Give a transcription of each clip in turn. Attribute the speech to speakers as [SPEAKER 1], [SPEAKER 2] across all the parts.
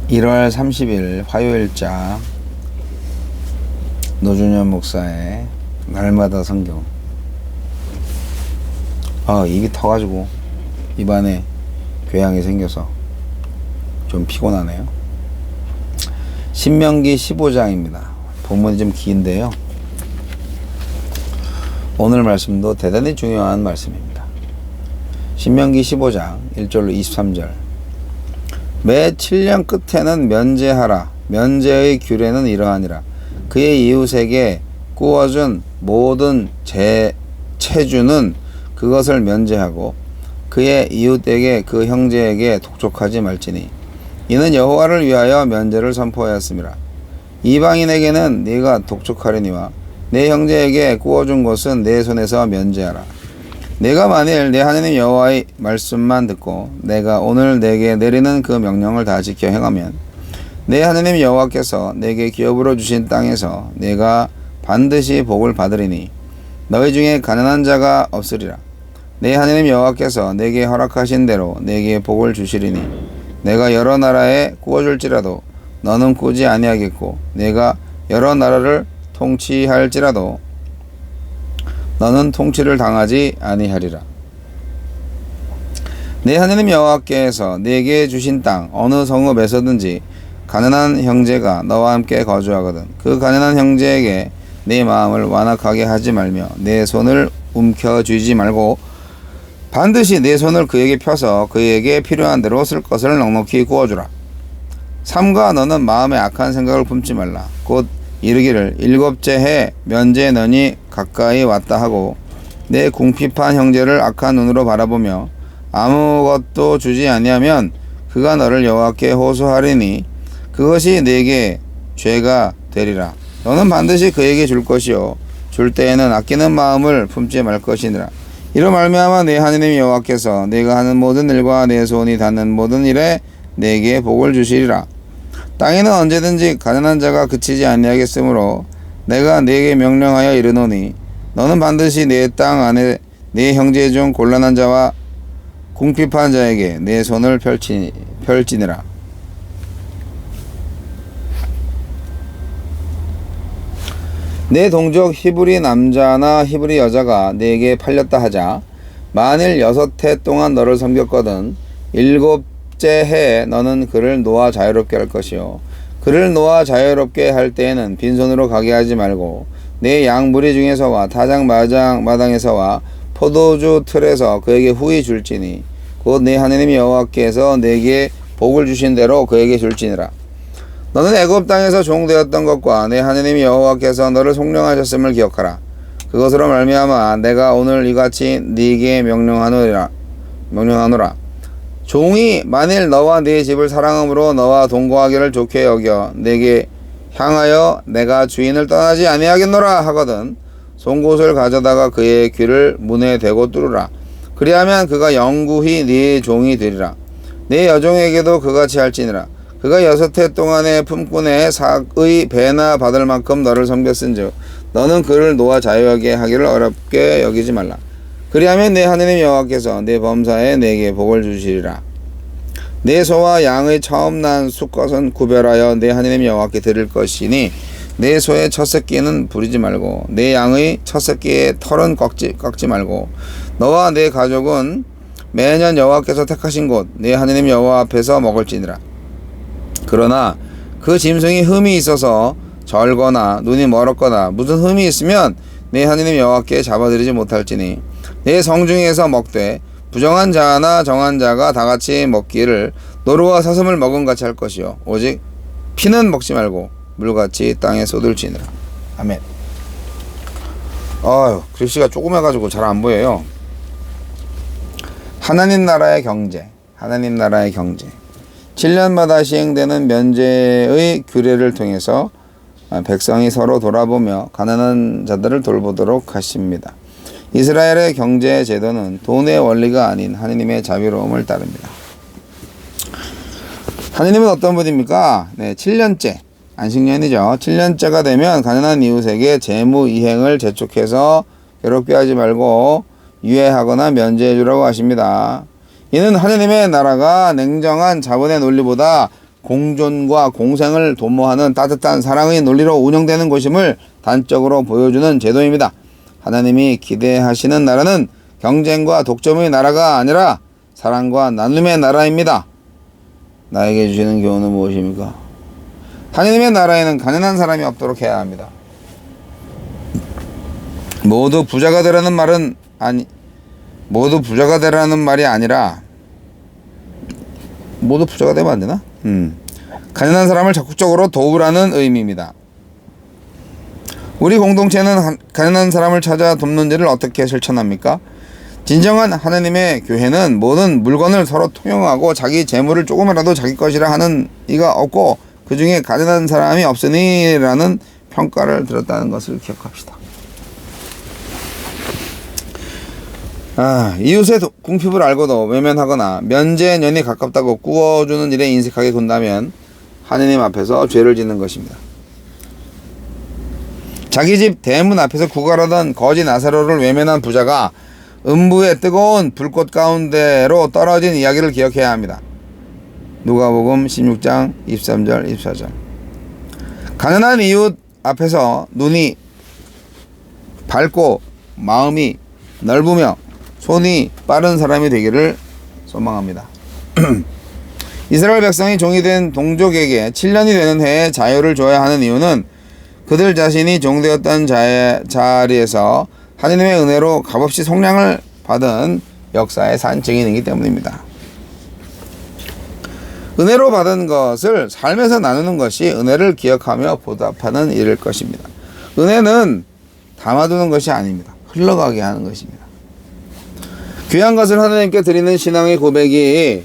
[SPEAKER 1] 1월 30일 화요일자 노준현 목사의 날마다 성경. 입이 터가지고 입안에 궤양이 생겨서 좀 피곤하네요. 신명기 15장입니다. 본문이 좀 긴데요, 오늘 말씀도 대단히 중요한 말씀입니다. 신명기 15장 1절로 23절. 매 7년 끝에는 면제하라. 면제의 규례는 이러하니라. 그의 이웃에게 구워준 모든 체주는 그것을 면제하고 그의 이웃에게 그 형제에게 독촉하지 말지니 이는 여호와를 위하여 면제를 선포하였음이라. 이방인에게는 네가 독촉하려니와 내 형제에게 구워준 것은 내 손에서 면제하라. 내가 만일 내 하나님 여호와의 말씀만 듣고 내가 오늘 내게 내리는 그 명령을 다 지켜 행하면 내 하나님 여호와께서 내게 기업으로 주신 땅에서 내가 반드시 복을 받으리니 너희 중에 가난한 자가 없으리라. 내 하나님 여호와께서 내게 허락하신 대로 내게 복을 주시리니 내가 여러 나라에 구워줄지라도 너는 꾸지 아니하겠고 내가 여러 나라를 통치할지라도 너는 통치를 당하지 아니하리라. 내 하나님 여호와께서 내게 주신 땅 어느 성읍에서든지 가난한 형제가 너와 함께 거주하거든 그 가난한 형제에게 내 마음을 완악하게 하지 말며 내 손을 움켜쥐지 말고 반드시 내 손을 그에게 펴서 그에게 필요한 대로 쓸 것을 넉넉히 구워주라. 삼가 너는 마음에 악한 생각을 품지 말라. 곧 이르기를 일곱째 해 면제너니 가까이 왔다 하고 내 궁핍한 형제를 악한 눈으로 바라보며 아무것도 주지 아니하면 그가 너를 여호와께 호소하리니 그것이 내게 죄가 되리라. 너는 반드시 그에게 줄 것이요 줄 때에는 아끼는 마음을 품지 말 것이니라. 이로 말미암아 내 하나님 여호와께서 내가 하는 모든 일과 내 손이 닿는 모든 일에 내게 복을 주시리라. 땅에는 언제든지 가난한 자가 그치지 아니하겠으므로 내가 네게 명령하여 이르노니 너는 반드시 내 땅 안에 네 형제 중 곤란한 자와 궁핍한 자에게 내 손을 펼치니라. 내 동족 히브리 남자나 히브리 여자가 네게 팔렸다 하자 만일 6해 동안 너를 섬겼거든 7째 해에 너는 그를 놓아 자유롭게 할 것이요 그를 놓아 자유롭게 할 때에는 빈손으로 가게 하지 말고 내 양무리 중에서와 타작 마당에서와 포도주 틀에서 그에게 후히 줄지니 곧 내 하나님 여호와께서 내게 복을 주신 대로 그에게 줄지니라. 너는 애굽 땅에서 종되었던 것과 내 하나님 여호와께서 너를 속량하셨음을 기억하라. 그것으로 말미암아 내가 오늘 이같이 네게 명령하노라. 종이 만일 너와 네 집을 사랑함으로 너와 동거하기를 좋게 여겨 내게 향하여 내가 주인을 떠나지 아니하겠노라 하거든 송곳을 가져다가 그의 귀를 문에 대고 뚫으라. 그리하면 그가 영구히 네 종이 되리라. 네 여종에게도 그같이 할지니라. 그가 6해 동안의 품꾼의 삭의 배나 받을 만큼 너를 섬겼은즉 너는 그를 놓아 자유하게 하기를 어렵게 여기지 말라. 그리하면 내 하나님 여호와께서 내 범사에 내게 복을 주시리라. 내 소와 양의 처음 난 수컷은 구별하여 내 하나님 여호와께 드릴 것이니 내 소의 첫 새끼는 부리지 말고 내 양의 첫 새끼의 털은 꺾지 말고 너와 내 가족은 매년 여호와께서 택하신 곳 내 하나님 여호와 앞에서 먹을지니라. 그러나 그 짐승이 흠이 있어서 절거나 눈이 멀었거나 무슨 흠이 있으면 내 하나님 여호와께 잡아들이지 못할지니 내 성중에서 먹되 부정한 자나 정한 자가 다같이 먹기를 노루와 사슴을 먹은 같이 할 것이요 오직 피는 먹지 말고 물같이 땅에 쏟을지니라. 아멘. 글씨가 조그매가지고 잘 안 보여요. 하나님 나라의 경제. 7년마다 시행되는 면제의 규례를 통해서 백성이 서로 돌아보며 가난한 자들을 돌보도록 하십니다. 이스라엘의 경제 제도는 돈의 원리가 아닌 하느님의 자비로움을 따릅니다. 하느님은 어떤 분입니까? 7년째 안식년이죠. 7년째가 되면 가난한 이웃에게 재무 이행을 재촉해서 괴롭게 하지 말고 유예하거나 면제해 주라고 하십니다. 이는 하느님의 나라가 냉정한 자본의 논리보다 공존과 공생을 도모하는 따뜻한 사랑의 논리로 운영되는 것임을 단적으로 보여주는 제도입니다. 하나님이 기대하시는 나라는 경쟁과 독점의 나라가 아니라 사랑과 나눔의 나라입니다. 나에게 주시는 교훈은 무엇입니까? 하나님의 나라에는 가난한 사람이 없도록 해야 합니다. 모두 부자가 되라는 말이 아니라 모두 부자가 되면 안 되나? 가난한 사람을 적극적으로 도우라는 의미입니다. 우리 공동체는 가난한 사람을 찾아 돕는 일을 어떻게 실천합니까? 진정한 하나님의 교회는 모든 물건을 서로 통용하고 자기 재물을 조금이라도 자기 것이라 하는 이가 없고 그 중에 가난한 사람이 없으니 라는 평가를 들었다는 것을 기억합시다. 이웃의 궁핍을 알고도 외면하거나 면제년이 가깝다고 꾸어주는 일에 인색하게 군다면 하느님 앞에서 죄를 짓는 것입니다. 자기 집 대문 앞에서 구걸하던 거지 나사로를 외면한 부자가 음부의 뜨거운 불꽃 가운데로 떨어진 이야기를 기억해야 합니다. 누가복음 16장 23절 24절. 가난한 이웃 앞에서 눈이 밝고 마음이 넓으며 손이 빠른 사람이 되기를 소망합니다. 이스라엘 백성이 종이 된 동족에게 7년이 되는 해에 자유를 줘야 하는 이유는 그들 자신이 종되었던 자리에서 하느님의 은혜로 값없이 속량을 받은 역사의 산증인이기 때문입니다. 은혜로 받은 것을 삶에서 나누는 것이 은혜를 기억하며 보답하는 일일 것입니다. 은혜는 담아두는 것이 아닙니다. 흘러가게 하는 것입니다. 귀한 것을 하나님께 드리는 신앙의 고백이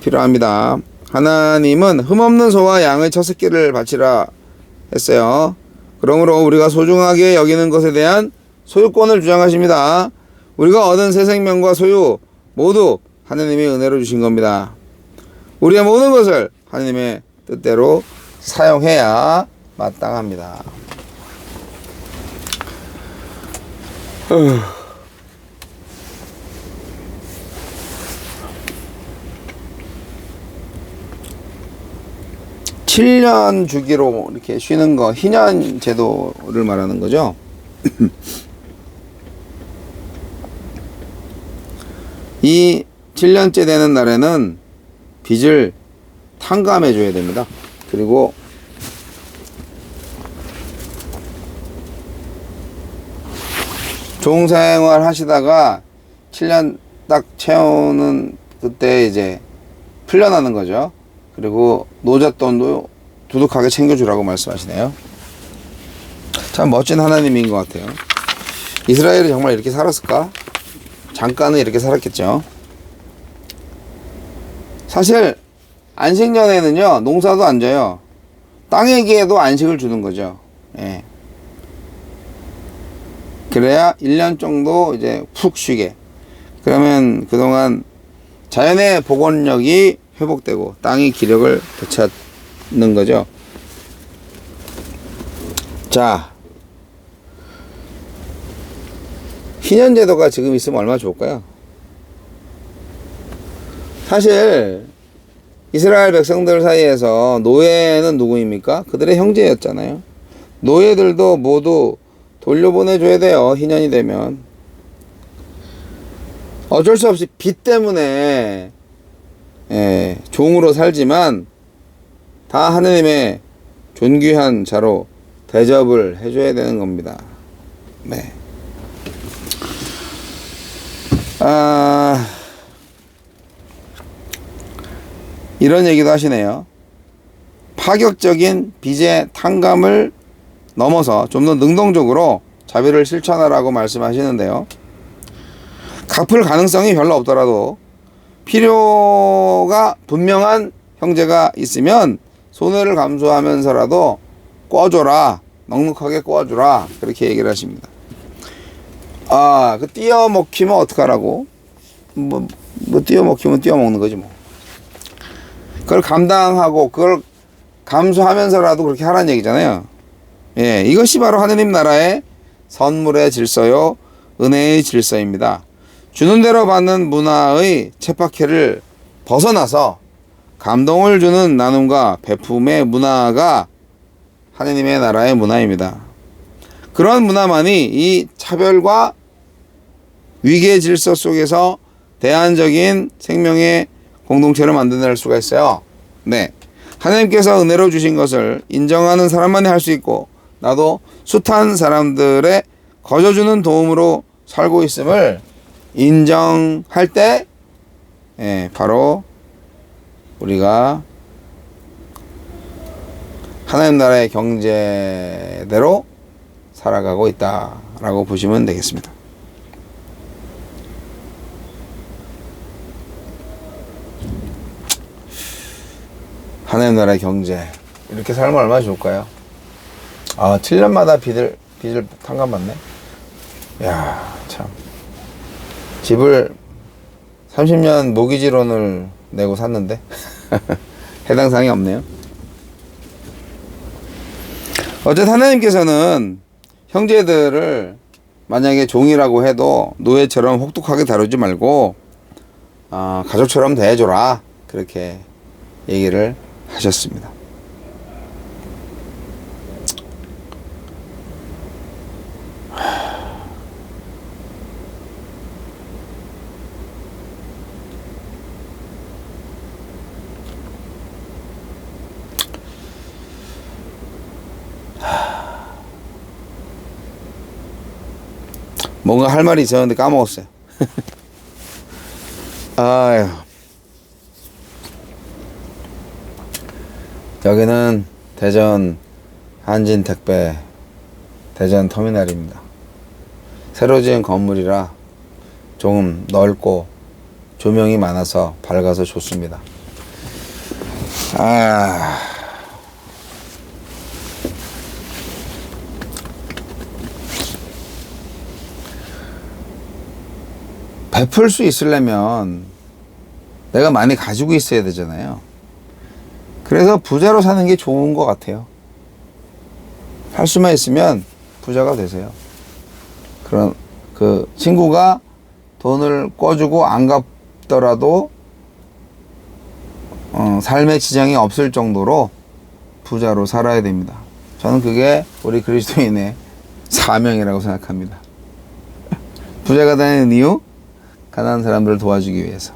[SPEAKER 1] 필요합니다. 하나님은 흠없는 소와 양의 첫 새끼를 바치라 했어요. 그러므로 우리가 소중하게 여기는 것에 대한 소유권을 주장하십니다. 우리가 얻은 새 생명과 소유 모두 하나님의 은혜로 주신 겁니다. 우리의 모든 것을 하나님의 뜻대로 사용해야 마땅합니다. 7년 주기로 이렇게 쉬는 거, 희년 제도를 말하는 거죠. 이 7년째 되는 날에는 빚을 탕감해 줘야 됩니다. 그리고 종생활 하시다가 7년 딱 채우는 그때 이제 풀려나는 거죠. 그리고 노잣돈도 두둑하게 챙겨주라고 말씀하시네요. 참 멋진 하나님인 것 같아요. 이스라엘이 정말 이렇게 살았을까? 잠깐은 이렇게 살았겠죠. 사실 안식년에는요, 농사도 안 져요. 땅에게도 안식을 주는 거죠. 예. 그래야 1년 정도 이제 푹 쉬게. 그러면 그동안 자연의 복원력이 회복되고 땅이 기력을 되찾는 거죠. 자, 희년제도가 지금 있으면 얼마나 좋을까요? 사실 이스라엘 백성들 사이에서 노예는 누구입니까? 그들의 형제였잖아요. 노예들도 모두 돌려보내줘야 돼요. 희년이 되면. 어쩔 수 없이 빚 때문에 종으로 살지만 다 하느님의 존귀한 자로 대접을 해줘야 되는 겁니다. 네. 이런 얘기도 하시네요. 파격적인 빚의 탕감을 넘어서 좀 더 능동적으로 자비를 실천하라고 말씀하시는데요. 갚을 가능성이 별로 없더라도 필요가 분명한 형제가 있으면 손해를 감수하면서라도 꿔줘라. 넉넉하게 꿔주라. 그렇게 얘기를 하십니다. 그 띄어먹히면 어떡하라고? 뭐 띄어먹히면 띄어먹는 거지 뭐. 그걸 감당하고 그걸 감수하면서라도 그렇게 하라는 얘기잖아요. 예, 이것이 바로 하느님 나라의 선물의 질서요, 은혜의 질서입니다. 주는 대로 받는 문화의 쳇바퀴를 벗어나서 감동을 주는 나눔과 베품의 문화가 하느님의 나라의 문화입니다. 그런 문화만이 이 차별과 위계 질서 속에서 대안적인 생명의 공동체를 만들어낼 수가 있어요. 네. 하나님께서 은혜로 주신 것을 인정하는 사람만이 할 수 있고, 나도 숱한 사람들의 거저주는 도움으로 살고 있음을 인정할 때, 바로 우리가 하나님 나라의 경제대로 살아가고 있다라고 보시면 되겠습니다. 하나님 나라의 경제, 이렇게 살면 얼마나 좋을까요? 7년마다 빚을 탕감받네. 야, 참. 집을 30년 모기지론을 내고 샀는데 해당 사항이 없네요. 어쨌든 하나님께서는 형제들을 만약에 종이라고 해도 노예처럼 혹독하게 다루지 말고 가족처럼 대해줘라, 그렇게 얘기를 하셨습니다. 뭔가 할 말이 있었는데 까먹었어요. 아유. 여기는 대전 한진택배 대전 터미널입니다. 새로 지은 건물이라 조금 넓고 조명이 많아서 밝아서 좋습니다. 베풀 수 있으려면 내가 많이 가지고 있어야 되잖아요. 그래서 부자로 사는 게 좋은 것 같아요. 할 수만 있으면 부자가 되세요. 그런 그 친구가 돈을 꿔주고 안 갚더라도 삶의 지장이 없을 정도로 부자로 살아야 됩니다. 저는 그게 우리 그리스도인의 사명이라고 생각합니다. 부자가 되는 이유? 가난한 사람들을 도와주기 위해서.